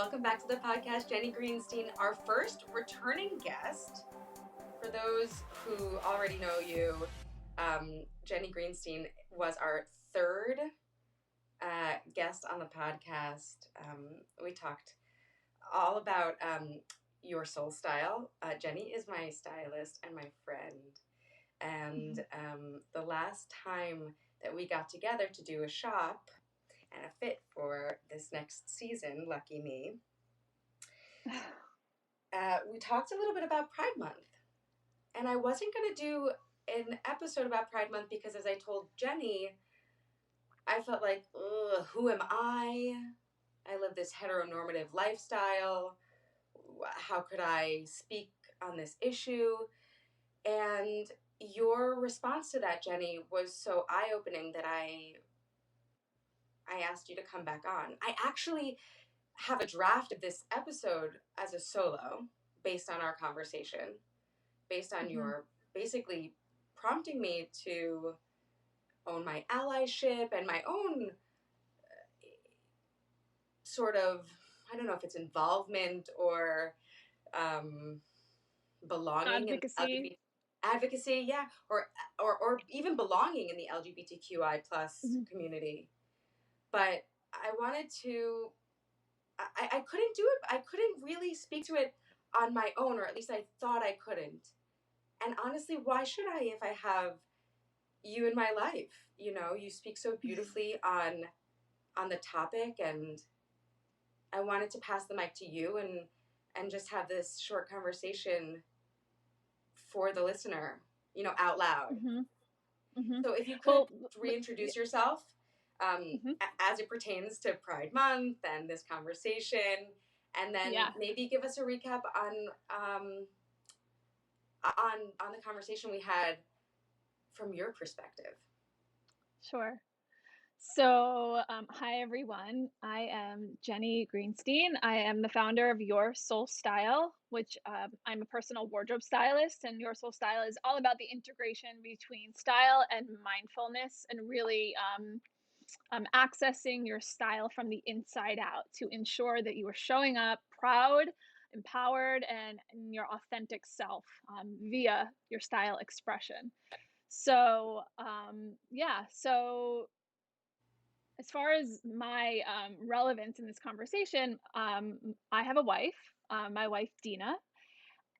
Welcome back to the podcast, Jenny Greenstein, our first returning guest. For those who already know you, Jenny Greenstein was our third guest on the podcast. We talked all about your soul style. Jenny is my stylist and my friend. And the last time that we got together to do a shop and a fit for this next season, lucky me, we talked a little bit about Pride Month. And I wasn't going to do an episode about Pride Month because, as I told Jenny, I felt like, ugh, who am I? I live this heteronormative lifestyle. How could I speak on this issue? And your response to that, Jenny, was so eye-opening that I asked you to come back on. I actually have a draft of this episode as a solo based on our conversation, based on your basically prompting me to own my allyship and my own sort of, I don't know if it's involvement or belonging Advocacy. Advocacy, yeah, or even belonging in the LGBTQI plus community. But I wanted to, I couldn't do it. I couldn't really speak to it on my own, or at least I thought I couldn't. And honestly, why should I if I have you in my life? You know, you speak so beautifully on the topic, and I wanted to pass the mic to you and just have this short conversation for the listener, you know, out loud. So if you could reintroduce yourself as it pertains to Pride Month and this conversation, and then maybe give us a recap on the conversation we had from your perspective. Sure. So, hi everyone. I am Jenny Greenstein. I am the founder of Your Soul Style, which I'm a personal wardrobe stylist, and Your Soul Style is all about the integration between style and mindfulness, and really accessing your style from the inside out to ensure that you are showing up proud, empowered, and in your authentic self via your style expression. So, so as far as my relevance in this conversation, I have a wife, my wife, Dina,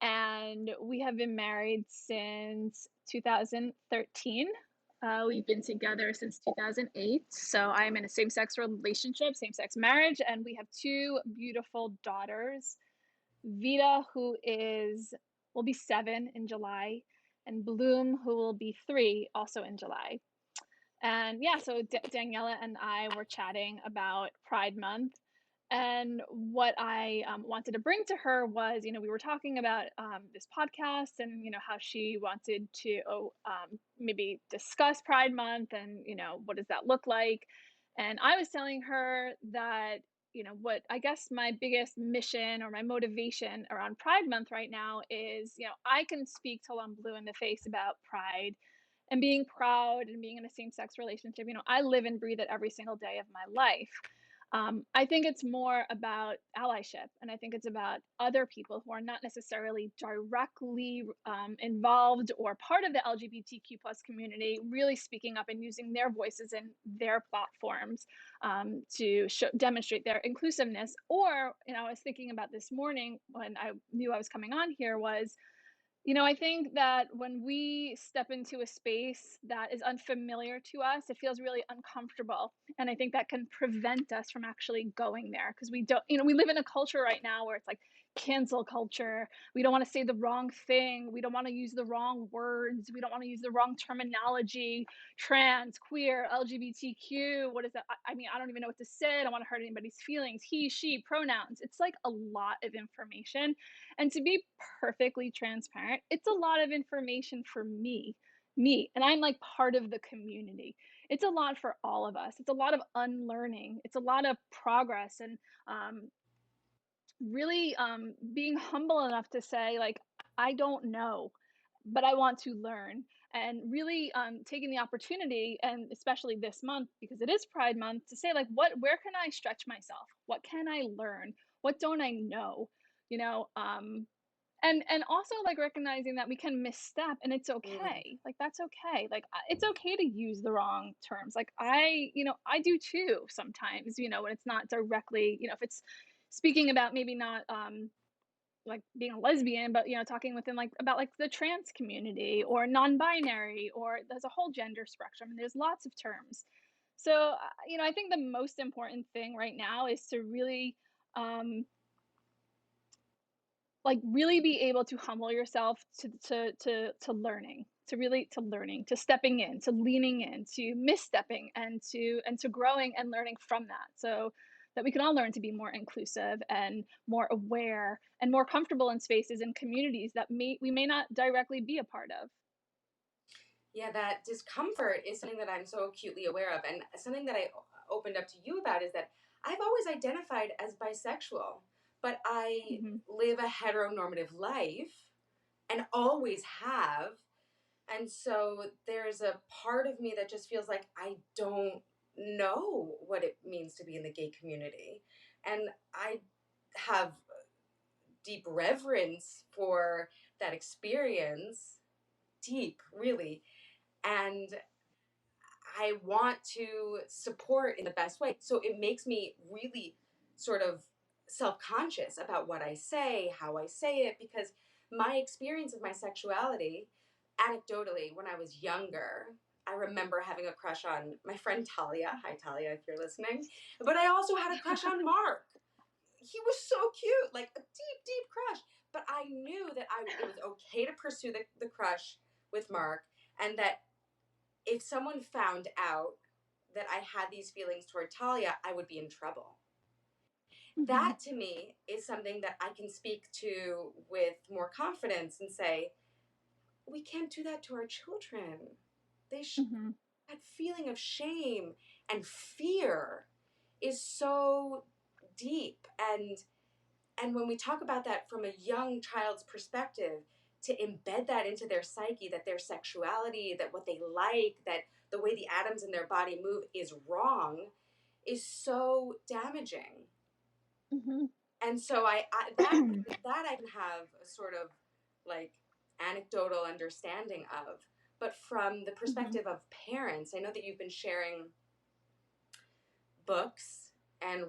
and we have been married since 2013. We've been together since 2008. So I am in a same-sex relationship, same-sex marriage, and we have two beautiful daughters, Vita, who will be 7 in July, and Bloom, who will be 3 also in July. And so Daniella and I were chatting about Pride Month. And what I wanted to bring to her was, we were talking about this podcast and, how she wanted to maybe discuss Pride Month and, what does that look like? And I was telling her that, what I guess my biggest mission or my motivation around Pride Month right now is, I can speak till I'm blue in the face about Pride and being proud and being in a same-sex relationship. I live and breathe it every single day of my life. I think it's more about allyship, and I think it's about other people who are not necessarily directly involved or part of the LGBTQ plus community, really speaking up and using their voices and their platforms to demonstrate their inclusiveness. Or, I was thinking about this morning when I knew I was coming on here was, I think that when we step into a space that is unfamiliar to us, it feels really uncomfortable. And I think that can prevent us from actually going there because we don't, we live in a culture right now where it's like cancel culture. We don't want to say the wrong thing. We don't want to use the wrong words. We don't want to use the wrong terminology, trans, queer, LGBTQ. What is that? I mean, I don't even know what to say. I don't want to hurt anybody's feelings. He, she, pronouns. It's like a lot of information. And to be perfectly transparent, it's a lot of information for me, and I'm like part of the community. It's a lot for all of us. It's a lot of unlearning. It's a lot of progress, and really being humble enough to say, like, I don't know, but I want to learn, and really taking the opportunity, and especially this month because it is Pride Month, to say, like, where can I stretch myself? What can I learn? What don't I know? You know, and also like recognizing that we can misstep and it's Mm, okay. Like that's okay. Like it's okay to use the wrong terms. Like I do too sometimes, when it's not directly, if it's speaking about maybe not like being a lesbian, but talking within like about like the trans community or non-binary, or there's a whole gender spectrum and there's lots of terms. So, I think the most important thing right now is to really um like really be able to humble yourself to learning, to stepping in, to leaning in, to misstepping, and to growing and learning from that, so that we can all learn to be more inclusive and more aware and more comfortable in spaces and communities that we may not directly be a part of. yeah, that discomfort is something that I'm so acutely aware of. And something that I opened up to you about is that I've always identified as bisexual, but I Hmm. live a heteronormative life and always have. And so there's a part of me that just feels like I don't know what it means to be in the gay community. And I have deep reverence for that experience, deep, really. And I want to support in the best way. So it makes me really sort of self conscious about what I say, how I say it, because my experience of my sexuality, anecdotally, when I was younger, I remember having a crush on my friend Talia. Hi, Talia, if you're listening. But I also had a crush on Mark. He was so cute, like a deep, deep crush. But I knew that it was okay to pursue the crush with Mark, and that if someone found out that I had these feelings toward Talia, I would be in trouble. Hmm. That to me is something that I can speak to with more confidence and say, we can't do that to our children. They should. Hmm. That feeling of shame and fear is so deep, and when we talk about that from a young child's perspective, to embed that into their psyche, that their sexuality, that what they like, that the way the atoms in their body move is wrong, is so damaging. Hmm. And so that I can have a sort of like anecdotal understanding of. But from the Hmm. perspective of parents, I know that you've been sharing books and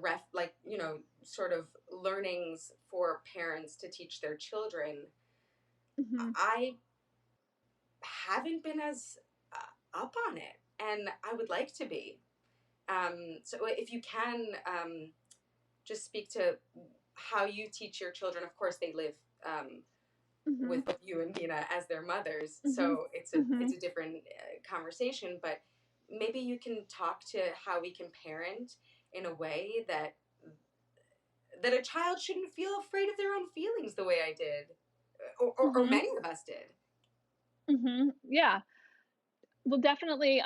sort of learnings for parents to teach their children. Hmm. I haven't been as up on it, and I would like to be. So if you can just speak to how you teach your children. Of course, they live Hmm. with you and Dina as their mothers, Hmm. so Hmm. it's a different conversation. But maybe you can talk to how we can parent in a way that a child shouldn't feel afraid of their own feelings the way I did, or Hmm. many of us did. Hmm. Yeah. Well, definitely,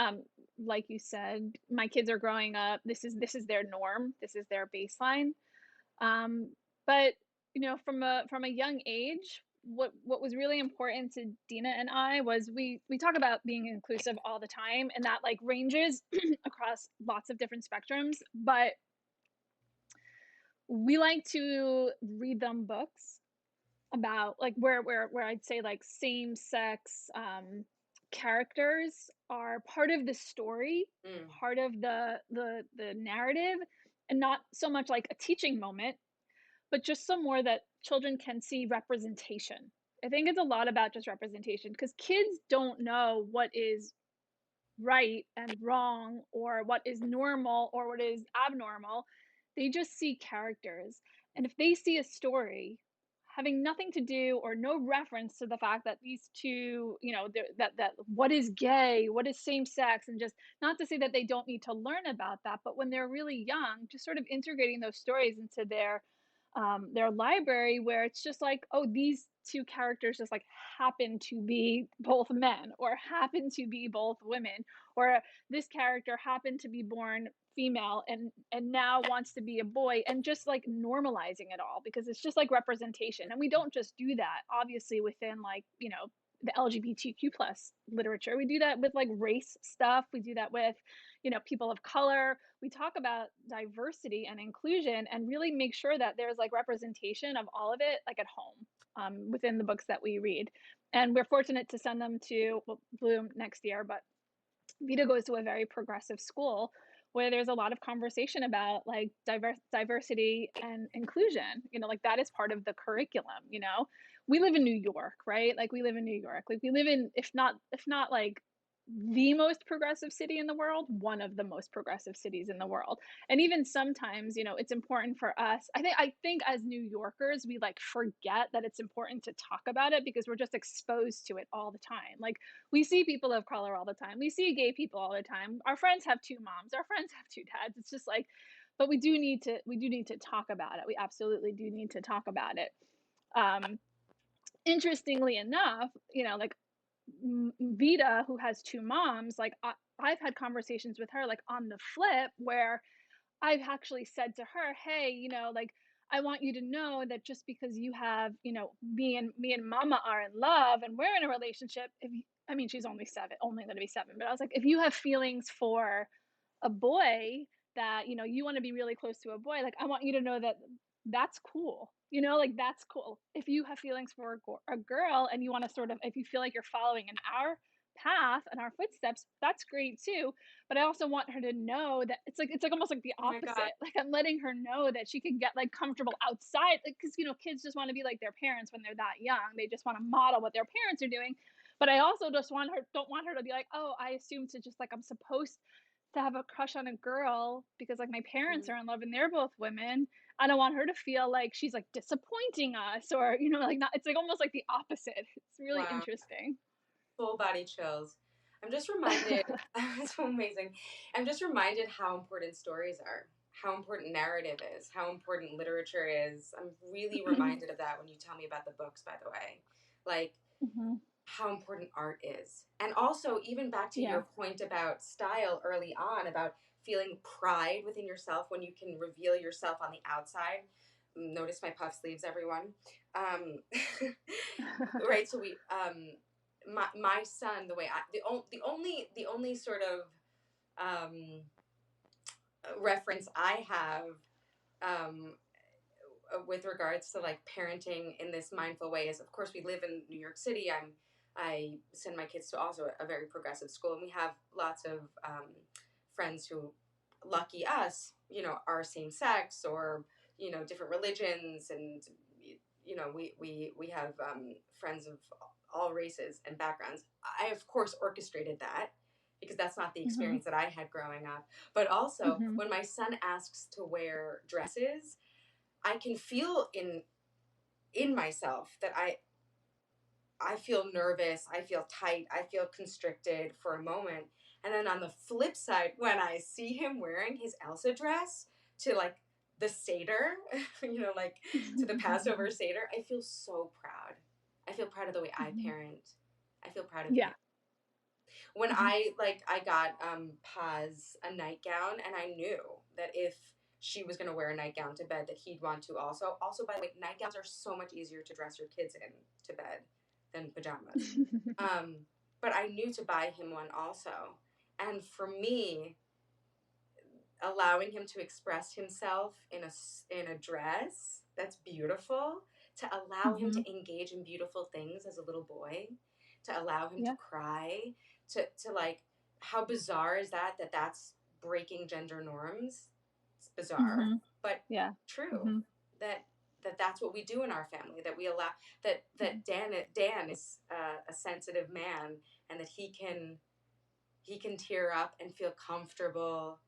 like you said, my kids are growing up. This is their norm. This is their baseline. Um, but from a young age, what was really important to Dina and I was we talk about being inclusive all the time, and that like ranges across lots of different spectrums. But we like to read them books about like where I'd say like same sex characters are part of the story, Mm, part of the narrative, and not so much like a teaching moment, but just somewhere that children can see representation. I think it's a lot about just representation because kids don't know what is right and wrong or what is normal or what is abnormal. They just see characters. And if they see a story having nothing to do or no reference to the fact that these two, that what is gay, what is same sex, and just not to say that they don't need to learn about that, but when they're really young, just sort of integrating those stories into their library where it's just like, oh, these two characters just like happen to be both men or happen to be both women, or this character happened to be born female and now wants to be a boy, and just like normalizing it all because it's just like representation. And we don't just do that obviously within like the LGBTQ plus literature. We do that with like race stuff. We do that with, people of color. We talk about diversity and inclusion and really make sure that there's like representation of all of it, like at home, within the books that we read. And we're fortunate to send them to, well, Bloom next year, but Vita goes to a very progressive school where there's a lot of conversation about like diversity and inclusion. Like that is part of the curriculum. We live in New York, right? Like we live in New York. Like we live in, if not like the most progressive city in the world, one of the most progressive cities in the world. And even sometimes, it's important for us. I think as New Yorkers, we like forget that it's important to talk about it because we're just exposed to it all the time. Like we see people of color all the time. We see gay people all the time. Our friends have two moms. Our friends have two dads. It's just like, but we do need to talk about it. We absolutely do need to talk about it. Um, Interestingly enough, like Vita, who has two moms, like I've had conversations with her, like on the flip, where I've actually said to her, "Hey, like I want you to know that just because you have, me and Mama are in love and we're in a relationship, I mean, she's only 7, only going to be 7, but I was like, if you have feelings for a boy that, you want to be really close to a boy, like I want you to know that that's cool. Like that's cool. If you have feelings for a girl and you want to sort of, if you feel like you're following in our path and our footsteps, that's great too. But I also want her to know that it's like almost like the Oh my God. opposite. Like I'm letting her know that she can get like comfortable outside, like because kids just want to be like their parents when they're that young. They just want to model what their parents are doing. But I also just don't want her to be like, oh, I assume to just like I'm supposed to have a crush on a girl because like my parents Mhm. are in love and they're both women. I don't want her to feel like she's like disappointing us or like not. It's like almost like the opposite. It's really Wow. interesting. Full body chills. I'm just reminded, it's so amazing. I'm just reminded how important stories are, how important narrative is, how important literature is. I'm really reminded of that when you tell me about the books, by the way. Like, Hmm. how important art is. And also, even back to your Yeah. point about style early on, about feeling pride within yourself when you can reveal yourself on the outside. Notice my puff sleeves, everyone. Um, right, so my son, the way the only sort of um, reference I have um, with regards to like parenting in this mindful way is, of course, we live in New York City. I send my kids to also a very progressive school, and we have lots of friends who, lucky us, are same sex or different religions, and we have friends of all races and backgrounds. I of course orchestrated that because that's not the Hmm. experience that I had growing up. But also, Hmm. when my son asks to wear dresses, I can feel in myself that I feel nervous, I feel tight, I feel constricted for a moment. And then on the flip side, when I see him wearing his Elsa dress to like the Seder, like to the Passover Seder, I feel so proud. I feel proud of the way I Hmm. parent. I feel proud of him. Yeah. When Hmm. I got Paz a nightgown, and I knew that if she was going to wear a nightgown to bed that he'd want to also. By the way, nightgowns are so much easier to dress your kids in to bed than pajamas. um, but I knew to buy him one also. And for me, allowing him to express himself in a dress that's beautiful, to allow him Hmm. to engage in beautiful things as a little boy, to allow him to Yeah. cry, to like, how bizarre is that's breaking gender norms. It's bizarre, Hmm. but Yeah. true. Hmm. That's what we do in our family, that we allow that Dan is a sensitive man, and that he can tear up and feel comfortable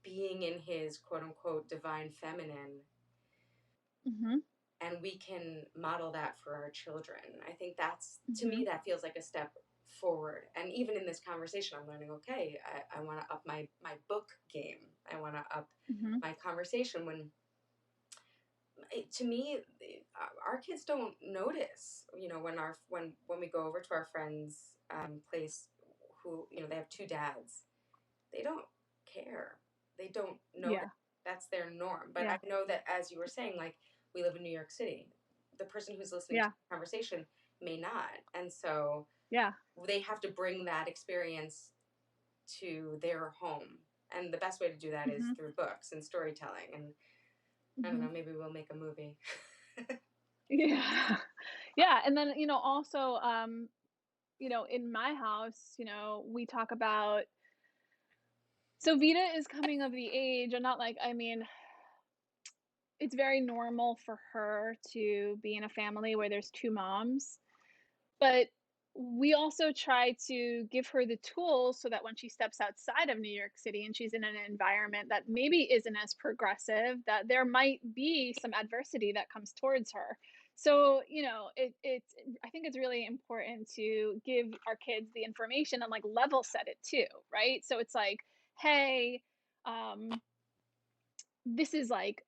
being in his quote unquote divine feminine, Hmm. and we can model that for our children. I think that's, to Hmm. me, that feels like a step forward. And even in this conversation, I'm learning, okay, I want to up my book game. I want to up Hmm. my conversation. When to me, our kids don't notice, when we go over to our friend's place, who, they have two dads, they don't care. They don't notice. Yeah. That's their norm. But I Yeah. know that, as you were saying, like, we live in New York City. The person who's listening to Yeah. the conversation may not. And so Yeah. they have to bring that experience to their home. And the best way to do that is Hmm. through books and storytelling. And I don't Hmm. know, maybe we'll make a movie. Yeah. Yeah. And then, also, in my house, we talk about, so Vita is coming of the age, and not like, I mean, it's very normal for her to be in a family where there's two moms. But we also try to give her the tools so that when she steps outside of New York City and she's in an environment that maybe isn't as progressive, that there might be some adversity that comes towards her. So, it's I think it's really important to give our kids the information and like level set it too, right? So it's like, hey, um, this is like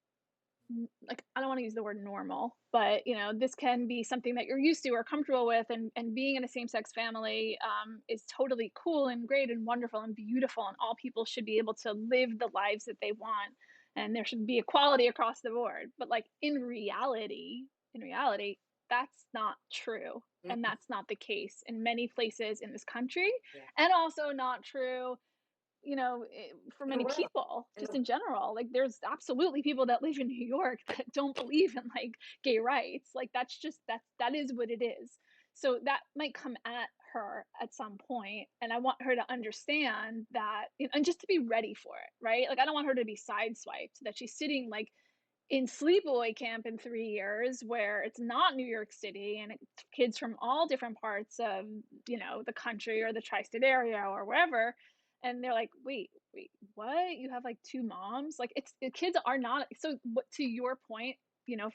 I don't want to use the word normal, but this can be something that you're used to or comfortable with, and being in a same-sex family is totally cool and great and wonderful and beautiful, and all people should be able to live the lives that they want, and there should be equality across the board. But like in reality, that's not true, and that's not the case in many places in this country, Yeah. and also not true for In the many world. people, In just the in general. Like, there's absolutely people that live in New York that don't believe in like gay rights. Like, that is what it is. So that might come at her at some point, and I want her to understand that, and just to be ready for it, right? Like, I don't want her to be sideswiped. That she's sitting like in sleepaway camp in 3 years, where it's not New York City, and it's kids from all different parts of the country or the tri-state area or wherever, and they're like, wait, what? You have like two moms? Like, it's the kids are not. So what, to your point,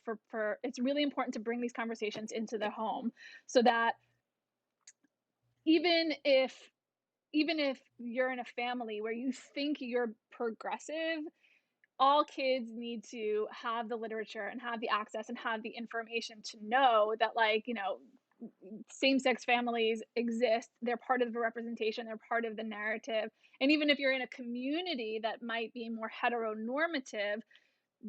for it's really important to bring these conversations into the home, so that even if even if you're in a family where you think you're progressive, all kids need to have the literature and have the access and have the information to know that, like, same-sex families exist. They're part of the representation, they're part of the narrative. And even if you're in a community that might be more heteronormative,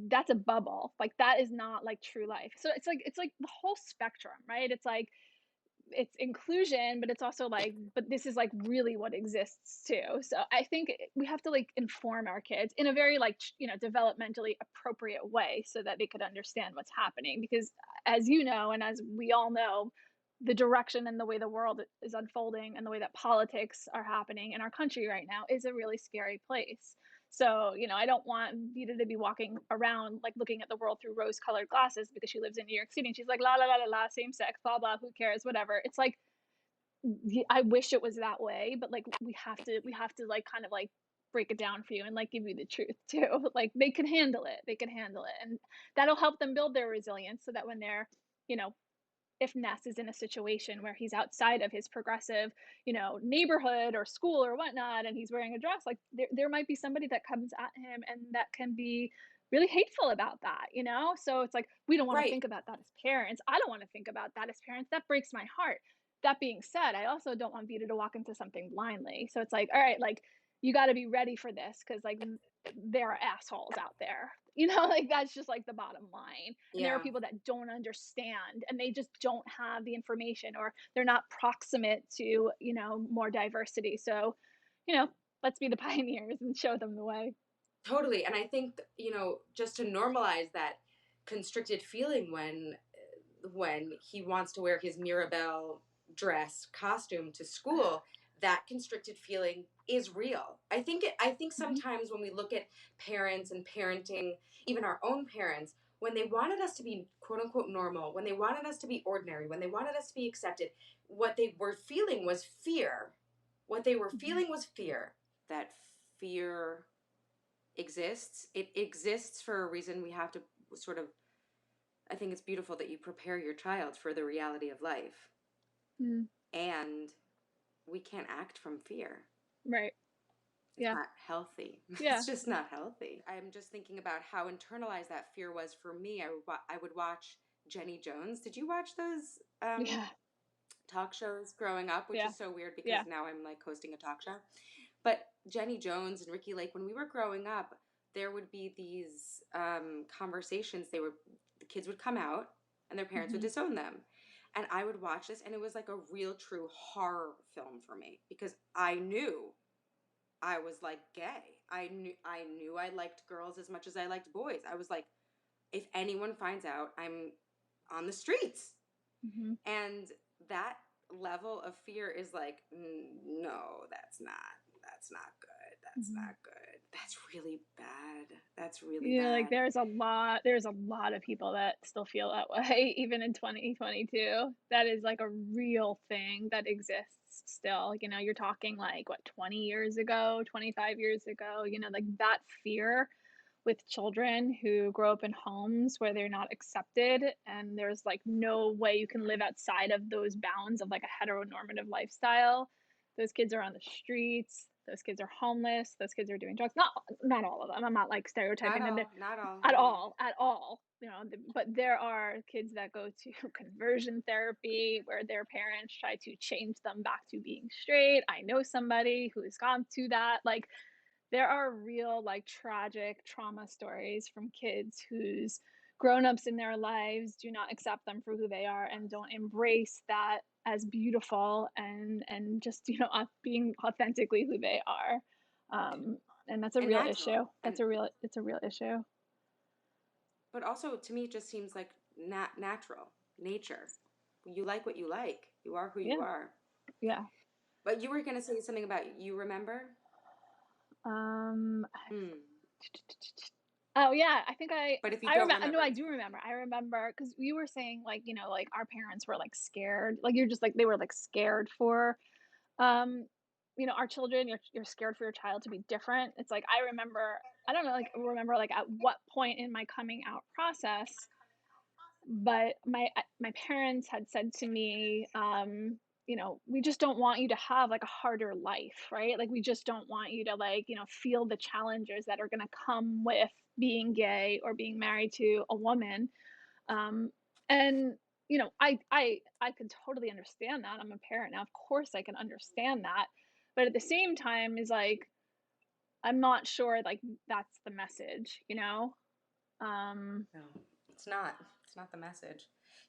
that's a bubble. Like, that is not like true life. So it's like the whole spectrum, right? It's like it's inclusion, but it's also like, but this is like really what exists too. So I think we have to like inform our kids in a very like developmentally appropriate way, so that they could understand what's happening. Because as you know, and as we all know, the direction and the way the world is unfolding and the way that politics are happening in our country right now is a really scary place. So, I don't want Vita to be walking around like looking at the world through rose-colored glasses because she lives in New York City and she's like, la la la la la, same sex, blah blah, who cares, whatever. It's like, I wish it was that way, but like we have to like kind of like break it down for you and like give you the truth too. Like, they can handle it. They can handle it. And that'll help them build their resilience, so that when they're, you know, if Ness is in a situation where he's outside of his progressive, neighborhood or school or whatnot, and he's wearing a dress, like there might be somebody that comes at him and that can be really hateful about that. So it's like, we don't want to right. think about that as parents. I don't want to think about that as parents. That breaks my heart. That being said, I also don't want Vita to walk into something blindly. So it's like, all right, like, you got to be ready for this, because like there are assholes out there. Like, that's just like the bottom line. And there are Yeah. people that don't understand, and they just don't have the information, or they're not proximate to, more diversity. So, you know, let's be the pioneers and show them the way. Totally. And I think, just to normalize that constricted feeling when he wants to wear his Mirabelle dress costume to school, that constricted feeling is real. I think Mhm. sometimes when we look at parents and parenting, even our own parents, when they wanted us to be quote unquote normal, when they wanted us to be ordinary, when they wanted us to be accepted, what they were feeling was fear. What they were Mhm. feeling was fear. That fear exists. It exists for a reason. We have to sort of, I think it's beautiful that you prepare your child for the reality of life. Mm. And we can't act from fear. Right. It's Yeah. not healthy. Yeah. It's just not healthy. I'm just thinking about how internalized that fear was for me. I would watch Jenny Jones. Did you watch those Yeah. talk shows growing up? Which Yeah. is so weird because Yeah. now I'm like hosting a talk show. But Jenny Jones and Ricky Lake, when we were growing up, there would be these conversations. The kids would come out and their parents would Hmm. disown them. And I would watch this, and it was like a real true horror film for me because I knew I was like gay. I knew I liked girls as much as I liked boys. I was like, if anyone finds out, I'm on the streets. Mm-hmm. And that level of fear is like, no, that's not good. That's Mm-hmm. not good. That's really bad. That's really Yeah, like bad. there's a lot of people that still feel that way, even in 2022. That is like a real thing that exists still. You know, you're talking like what, 20 years ago, 25 years ago, you know, like that fear with children who grow up in homes where they're not accepted and there's like no way you can live outside of those bounds of like a heteronormative lifestyle. Those kids are on the streets, those kids are homeless, those kids are doing drugs. Not all of them. I'm not like Not stereotyping them all, not all, at no. all, at all. You know, but there are kids that go to conversion therapy where their parents try to change them back to being straight. I know somebody who's gone to that. Like there are real like tragic trauma stories from kids whose grown-ups in their lives do not accept them for who they are and don't embrace that as beautiful and just, you know, being authentically who they are. And that's a And real natural. issue. And It's a real issue. but also to me it just seems like natural nature. You like what you like. You are who you Yeah. are. Yeah. But you were going to say something about you remember? Um, Hmm. oh yeah, I think But if you I don't remember. No, remember, I it's do okay. remember. I remember because you were saying like, you know, like our parents were like scared. Like you're just like they were like scared for um you know, our children. You're scared for your child to be different. It's like I remember. I don't know, like remember like at what point in my coming out process, but my parents had said to me, you know, we just don't want you to have like a harder life, right? Like we just don't want you to like, you know, feel the challenges that are going to come with being gay or being married to a woman. um and you know, I could totally understand that. I'm a parent now, of course I can understand that, but at the same time is like I'm not sure like that's the message, you know. um No, it's not. It's not the message.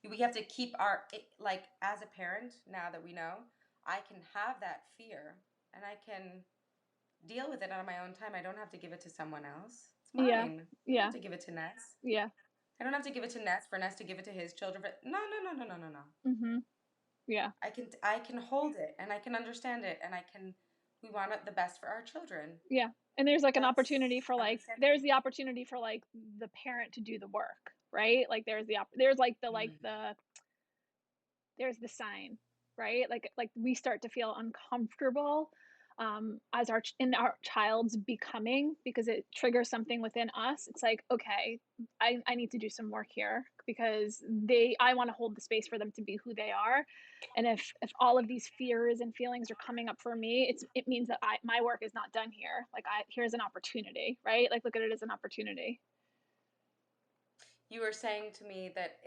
We have to keep our, like, as a parent, now that we know, I can have that fear and I can deal with it on my own time. I don't have to give it to someone else. It's yeah, mine. I don't yeah, have to give it to Ness. yeah. I don't have to give it to Ness for Ness to give it to his children. But no, no, no, no, no, no, no. Mhm. Yeah. I can hold it and I can understand it and I can. We want it the best for our children. Yeah. And there's like an opportunity That's for like there's understandable. the opportunity for like the parent to do the work, right? Like there's like Mm. there's the sign, right? Like we start to feel uncomfortable as in our child's becoming because it triggers something within us. It's like, okay, I need to do some work here because I want to hold the space for them to be who they are. And if all of these fears and feelings are coming up for me, it means that my work is not done here. Like here's an opportunity, right? Like look at it as an opportunity. You were saying to me that,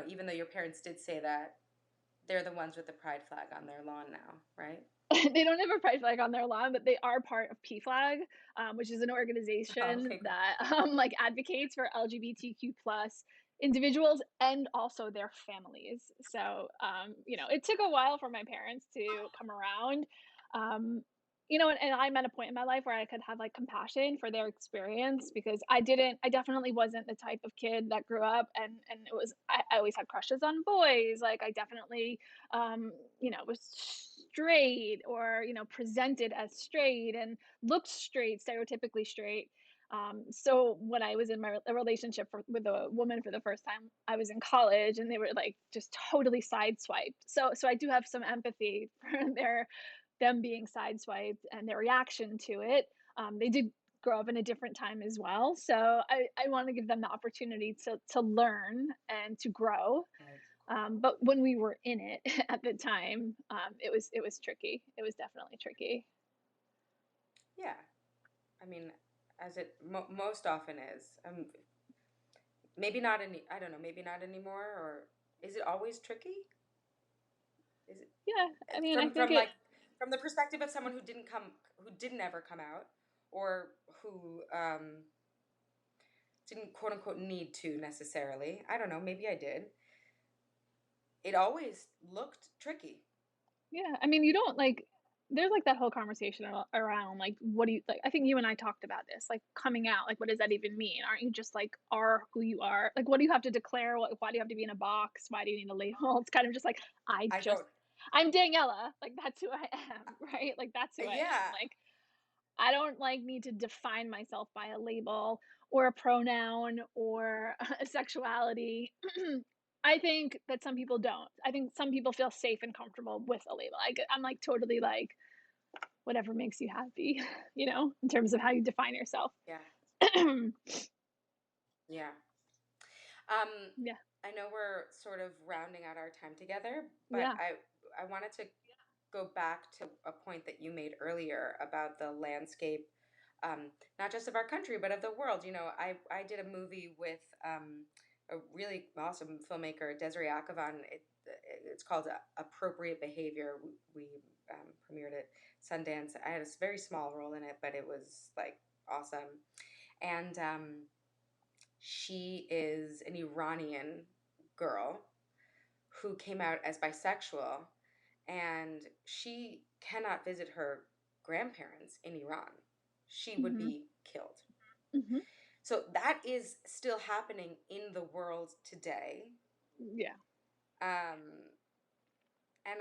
even though your parents did say that, they're the ones with the pride flag on their lawn now, right? They don't have a price flag on their lawn, but they are part of PFLAG, which is an Oh, organization okay, good. that like advocates for LGBTQ plus individuals and also their families. So you know, it took a while for my parents to come around. Um, you know, and I'm at a point in my life where I could have like compassion for their experience because I definitely wasn't the type of kid that grew up and it was I always had crushes on boys. Like I definitely you know, was straight or, you know, presented as straight and looked straight, stereotypically straight. So when I was in a relationship with a woman for the first time, I was in college and they were like just totally sideswiped. So I do have some empathy for them being sideswiped and their reaction to it. They did grow up in a different time as well. So I want to give them the opportunity to learn and to grow. Right. But when we were in it at the time, it was tricky. It was definitely tricky. Yeah, I mean, as it most often is. Maybe not any. I don't know. Maybe not anymore. Or is it always tricky? Is it Yeah, I mean, I from think from it. like from the perspective of someone who didn't ever come out, or who didn't quote unquote need to necessarily. I don't know. Maybe I did. it always looked tricky. Yeah, I mean, you don't like there's like that whole conversation around like what do you like I think you and I talked about this, like coming out, like what does that even mean? Aren't you just like are who you are? Like what do you have to declare? Why do you have to be in a box? Why do you need a label? It's kind of just like I don't. I'm Daniella, like that's who I am, right? Like that's who I am. Yeah, Like I don't like need to define myself by a label or a pronoun or a sexuality. I think that some people don't. I think some people feel safe and comfortable with a label. I'm like totally like whatever makes you happy, in terms of how you define yourself. yeah, Yeah. yeah. Um, I know we're sort of rounding out our time together, but Yeah. I wanted to go back to a point that you made earlier about the landscape, not just of our country but of the world. I did a movie with a really awesome filmmaker, Desiree Akavan. It's called Appropriate Behavior. We premiered at Sundance. I had a very small role in it, but it was like awesome. And she is an Iranian girl who came out as bisexual, and she cannot visit her grandparents in Iran. She would Mhm. be killed. Mhm. So that is still happening in the world today. Yeah. Um, and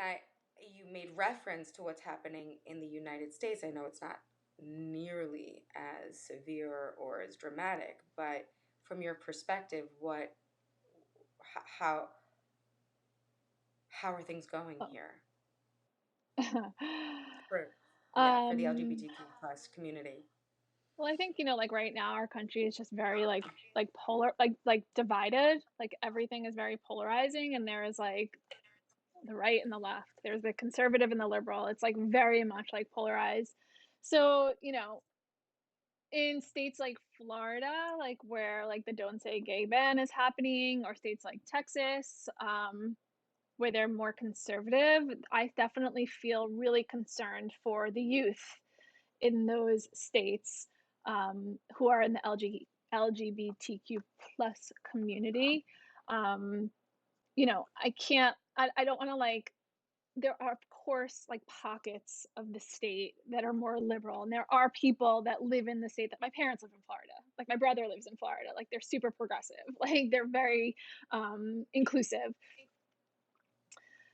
you made reference to what's happening in the United States. I know it's not nearly as severe or as dramatic, but from your perspective, how how are things going here for for the um LGBTQ plus community? well, I think, like right now our country is just very like polar like divided. Like everything is very polarizing and there is like the right and the left. There's the conservative and the liberal. It's like very much like polarized. So, in states like Florida, like where like the Don't Say Gay ban is happening, or states like Texas, where they're more conservative, I definitely feel really concerned for the youth in those states who are in the LGBTQ plus community. Um, I don't want to like there are of course like pockets of the state that are more liberal and there are people that live in the state that my parents live in Florida, like my brother lives in Florida, like they're super progressive, like they're very inclusive.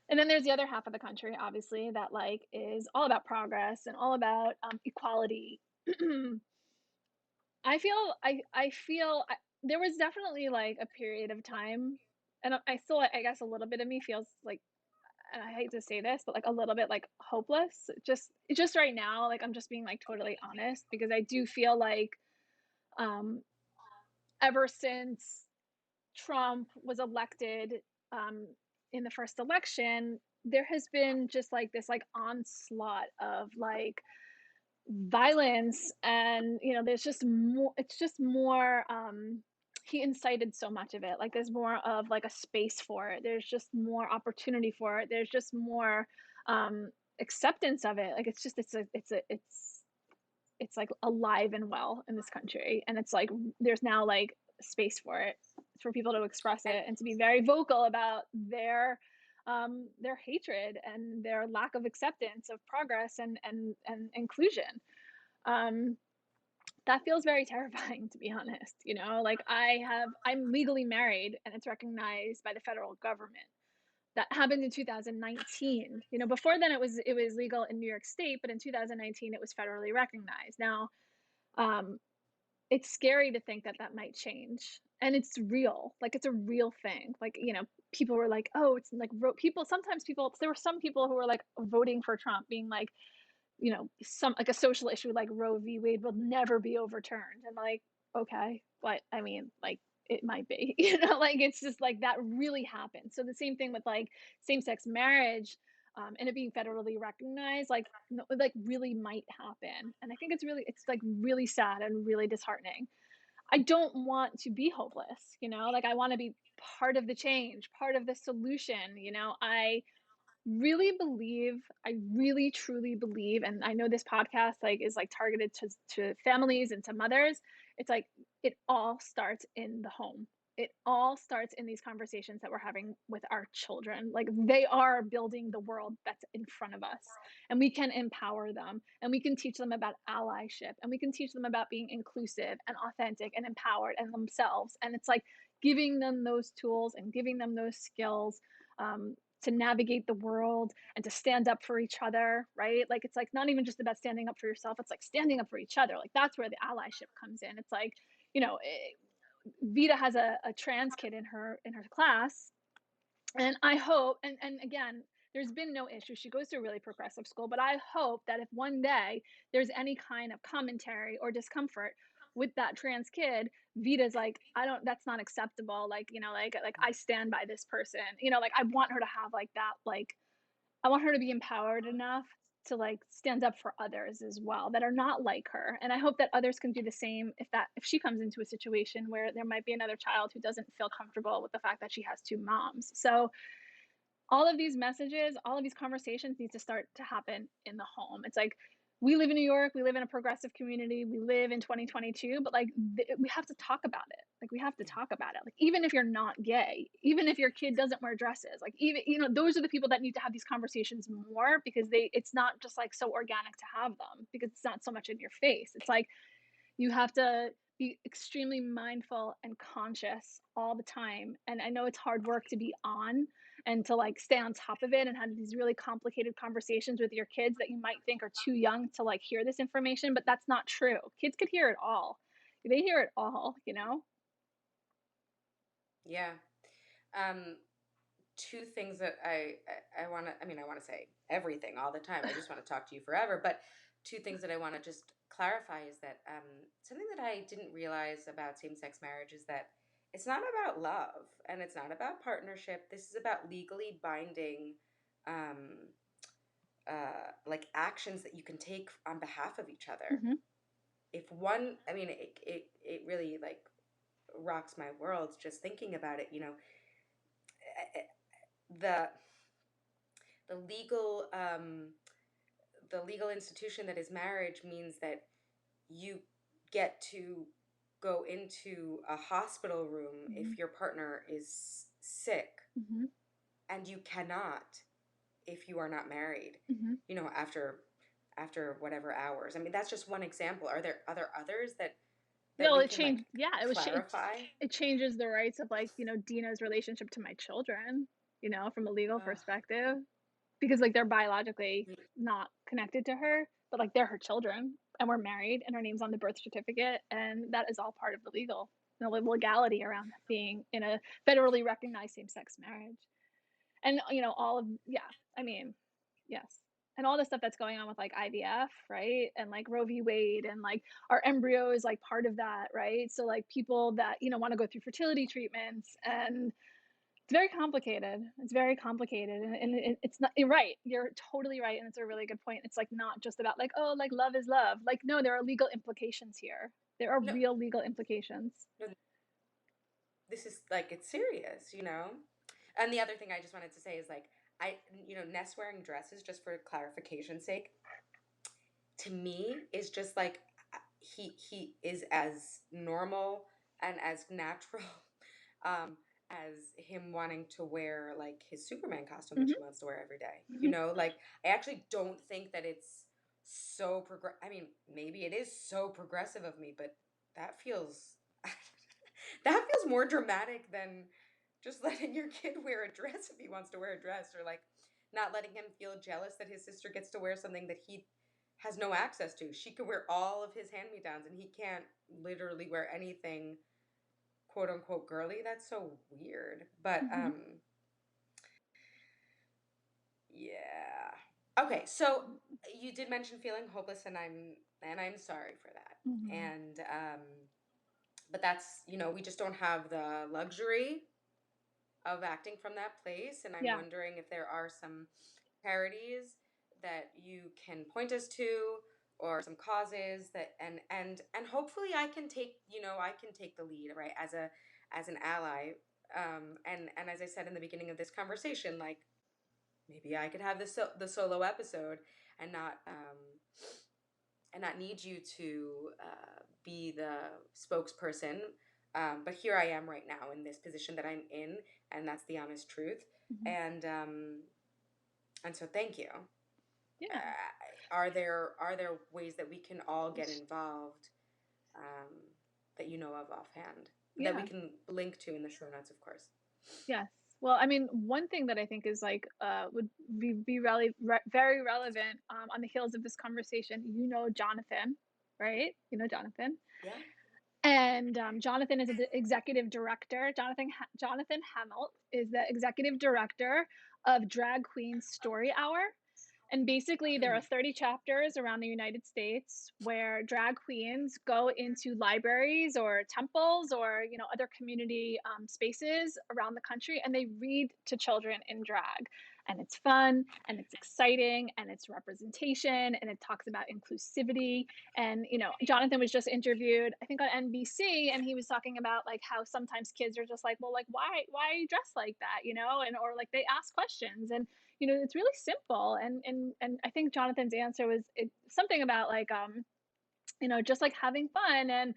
And then there's the other half of the country obviously that like is all about progress and all about equality. There was definitely like a period of time, and I still, I guess a little bit of me feels like, and I hate to say this, but like a little bit like hopeless. Just right now, like I'm just being like totally honest because I do feel like um ever since Trump was elected in the first election, there has been just like this like onslaught of like violence and there's just more, it's just more he incited so much of it, like there's more of like a space for it, there's just more opportunity for it, there's just more acceptance of it, like it's like alive and well in this country, and it's like there's now like space for it, for people to express And it and to be very vocal about their hatred and their lack of acceptance of progress and inclusion. um that feels very terrifying, to be honest. Like I'm legally married and it's recognized by the federal government. That happened in 2019. Before then it was legal in New York State, but in 2019 it was federally recognized. Now, um, it's scary to think that that might change. And it's real. Like it's a real thing. Like, people were like, "Oh, it's like people there were some people who were like voting for Trump being like, some like a social issue like Roe v. Wade will never be overturned." And like, okay, but I mean, like it might be, like it's just like that really happened. So the same thing with like same-sex marriage, and it being federally recognized, like like really might happen. And I think it's like really sad and really disheartening. I don't want to be hopeless, like I want to be part of the change, part of the solution. I really truly believe, and I know this podcast like is like targeted to families and to mothers. It's like it all starts in the home. it all starts in these conversations that we're having with our children. Like, they are building the world that's in front of us, and we can empower them, and we can teach them about allyship, and we can teach them about being inclusive and authentic and empowered and themselves. And it's like giving them those tools and giving them those skills, to navigate the world and to stand up for each other, right? Like, it's like not even just about standing up for yourself, it's like standing up for each other. Like, that's where the allyship comes in. It's like, you know, Vita has a trans kid in her class, and I hope, and again, there's been no issue. She goes to a really progressive school, but I hope that if one day there's any kind of commentary or discomfort with that trans kid, Vita's like, I don't, that's not acceptable. Like, you know, like I stand by this person. You know, like I want her to have like that, like I want her to be empowered enough to like stand up for others as well that are not like her. And I hope that others can do the same if she comes into a situation where there might be another child who doesn't feel comfortable with the fact that she has two moms. So all of these messages, all of these conversations need to start to happen in the home. It's like we live in New York, we live in a progressive community, we live in 2022, but like we have to talk about it. Like we have to Yeah. talk about it. Like even if you're not gay, even if your kid doesn't wear dresses, like even those are the people that need to have these conversations more because it's not just like so organic to have them because it's not so much in your face. It's like you have to be extremely mindful and conscious all the time. And I know it's hard work to be on and to like stay on top of it and have these really complicated conversations with your kids that you might think are too young to like hear this information, but that's not true. Kids could hear it all. They hear it all, you know? Yeah. Um, Two things that I want to, I mean, I want to say everything all the time. I just want to talk to you forever. But two things that I want to just clarify is that something that I didn't realize about same sex marriage is that it's not about love and it's not about partnership. This is about legally binding, um, like actions that you can take on behalf of each other. Mm-hmm. If one, I mean, it really like rocks my world just thinking about it, you know, the the legal the legal institution that is marriage means that you get to go into a hospital room Mm-hmm. if your partner is sick, Mm-hmm. and you cannot if you are not married, Mm-hmm. you know, after whatever hours. I mean, that's just one example. Are there others that Well, we it can like changed. Yeah, clarify? it changes the rights of like, Dina's relationship to my children, from a legal Ugh. perspective. Because like they're biologically not connected to her, but like they're her children and we're married and her name's on the birth certificate and that is all part of the legality around being in a federally recognized same-sex marriage. And all of yeah, I mean, yes. And all the stuff that's going on with like IVF, right? And like Roe v. Wade and like our embryo is like part of that, right? So like people that, want to go through fertility treatments and it's very complicated. It's very complicated, and it's not. You're right. You're totally right, and it's a really good point. It's like not just about like, oh, like love is love. Like no, there are legal implications here. There are No, real legal implications. no, this is like it's serious, you know? And the other thing I just wanted to say is like Ness wearing dresses, just for clarification's sake, to me is just like he is as normal and as natural um as him wanting to wear like his Superman costume that Hmm. he wants to wear every day. You know, like I actually don't think that it's so I mean, maybe it is so progressive of me, but that feels that feels more dramatic than just letting your kid wear a dress if he wants to wear a dress, or like not letting him feel jealous that his sister gets to wear something that he has no access to. She could wear all of his hand me downs and he can't literally wear anything quote unquote girly. That's so weird. But Hmm. yeah. Okay, so you did mention feeling hopeless, and I'm sorry for that. Hmm. And but that's, we just don't have the luxury of acting from that place, and I'm Yeah. wondering if there are some charities that you can point us to, or some causes that, and hopefully I can take the lead, right, as an ally, and as I said in the beginning of this conversation, like maybe I could have the solo episode and not need you to be the spokesperson. But here I am right now in this position that I'm in, and that's the honest truth. And so thank you. Yeah. Are there ways that we can all get involved, that you know of offhand, that we Yeah. can link to in the show notes, of course? Yes. Well, I mean, one thing that I think is like would be very relevant on the heels of this conversation. You know Jonathan, right? You know Jonathan. Yeah. And Jonathan is the executive director. Jonathan Hamill is the executive director of Drag Queen Story Hour. And basically, there are 30 chapters around the United States where drag queens go into libraries or temples or other community spaces around the country, and they read to children in drag. And it's fun, and it's exciting, and it's representation, and it talks about inclusivity. And Jonathan was just interviewed, I think, on NBC, and he was talking about like how sometimes kids are just like, well, like why are you dressed like that, and or like they ask questions, and it's really simple. And I think Jonathan's answer was something about like just like having fun and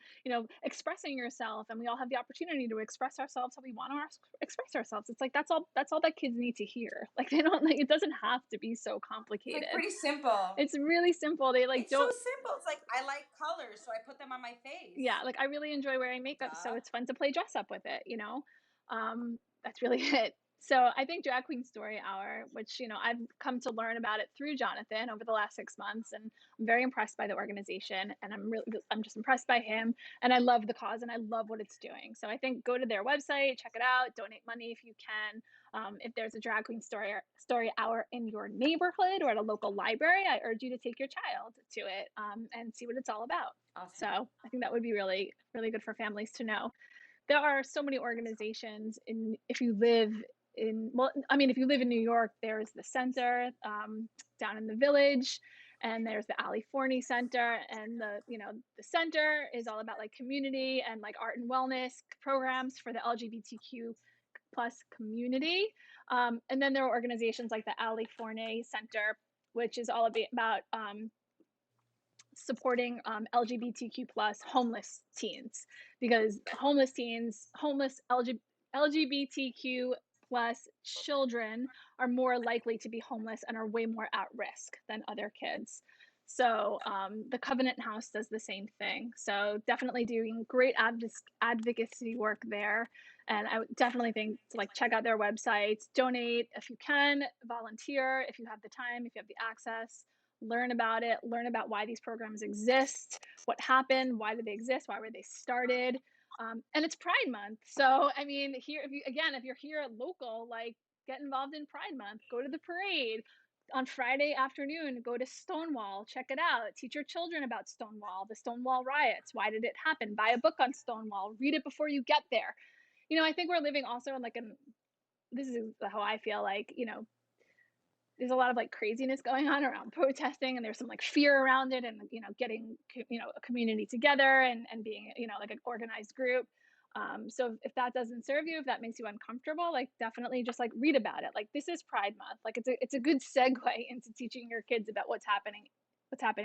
expressing yourself, and we all have the opportunity to express ourselves how we want to express ourselves. It's like that's all that kids need to hear. Like they don't, like, it doesn't have to be so It's complicated. like pretty simple. It's really simple. They like It's so don't. simple. It's like I like colors, so I put them on my face. Yeah, like I really enjoy wearing makeup, so Duh. it's fun to play dress up with it, That's really it. So I think Drag Queen Story Hour, which, I've come to learn about it through Jonathan over the last 6 months, and I'm very impressed by the organization, and I'm just impressed by him, and I love the cause, and I love what it's doing. So I think go to their website, check it out, donate money if you can. If there's a Drag Queen Story Hour in your neighborhood or at a local library, I urge you to take your child to it and see what it's all about. Awesome. So I think that would be really, really good for families to know. There are so many organizations if you live in New York, there's the center down in the Village, and there's the Ali Forney Center, and the center is all about like community and like art and wellness programs for the LGBTQ plus community. And then there are organizations like the Ali Forney Center, which is all about supporting LGBTQ plus homeless teens, because homeless LGBTQ plus children are more likely to be homeless and are way more at risk than other kids. So the Covenant House does the same thing. So definitely doing great advocacy work there. And I would definitely think to like check out their websites, donate if you can, volunteer if you have the time, if you have the access. Learn about it, learn about why these programs exist, what happened, why did they exist, why were they started. And it's Pride Month. So, I mean, here, if you're here local, like get involved in Pride Month, go to the parade. On Friday afternoon, go to Stonewall, check it out. Teach your children about Stonewall, the Stonewall riots. Why did it happen? Buy a book on Stonewall, read it before you get there. I think we're living also in this is how I feel like, there's a lot of like craziness going on around protesting, and there's some like fear around it, and getting a community together and being like an organized group. So if that doesn't serve you, if that makes you uncomfortable, like definitely just like read about it. Like this is Pride Month. Like it's a good segue into teaching your kids about what's happening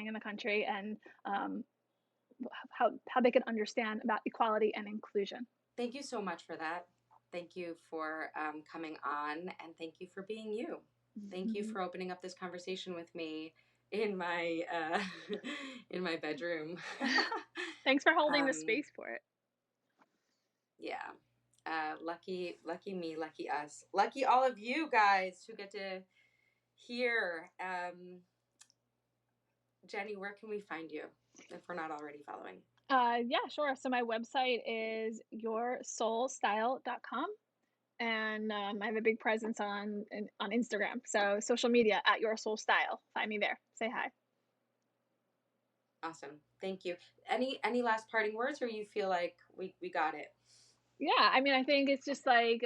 in the country, and how they can understand about equality and inclusion. Thank you so much for that. Thank you for coming on, and thank you for being you. Thank you for opening up this conversation with me in my in my bedroom. Thanks for holding the space for it. Yeah. Lucky me, lucky us. Lucky all of you guys who get to hear. Jenny, where can we find you if we're not already following? Yeah, sure. So my website is yoursoulstyle.com. And I have a big presence on Instagram. So social media at Your Soul Style. Find me there. Say hi. Awesome. Thank you. Any last parting words, or you feel like we got it? Yeah, I mean, I think it's just like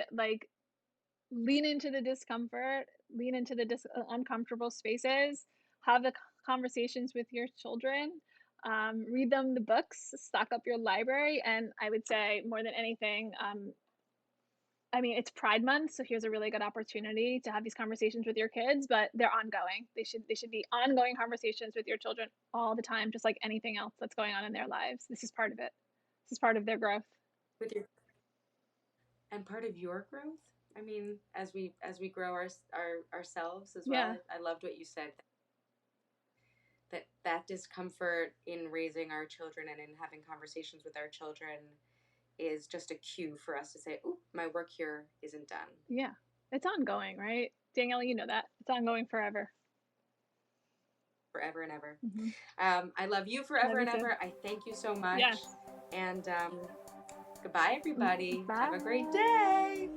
lean into the discomfort, lean into the uncomfortable spaces, have the conversations with your children, read them the books, stock up your library, and I would say more than anything, I mean, it's Pride Month, so here's a really good opportunity to have these conversations with your kids, but they're ongoing. They should be ongoing conversations with your children all the time, just like anything else that's going on in their lives. This is part of it. This is part of their growth. with your and part of your growth. I mean, as we grow ourselves as well. Yeah. I loved what you said, that discomfort in raising our children and in having conversations with our children is just a cue for us to say, "Oh, my work here isn't done." Yeah. It's ongoing, right? Danielle, you know that. It's ongoing forever. Forever and ever. Mm-hmm. I love you Love forever you and too. ever. I thank you so much. Yes. And goodbye, everybody. Have a great Bye. day.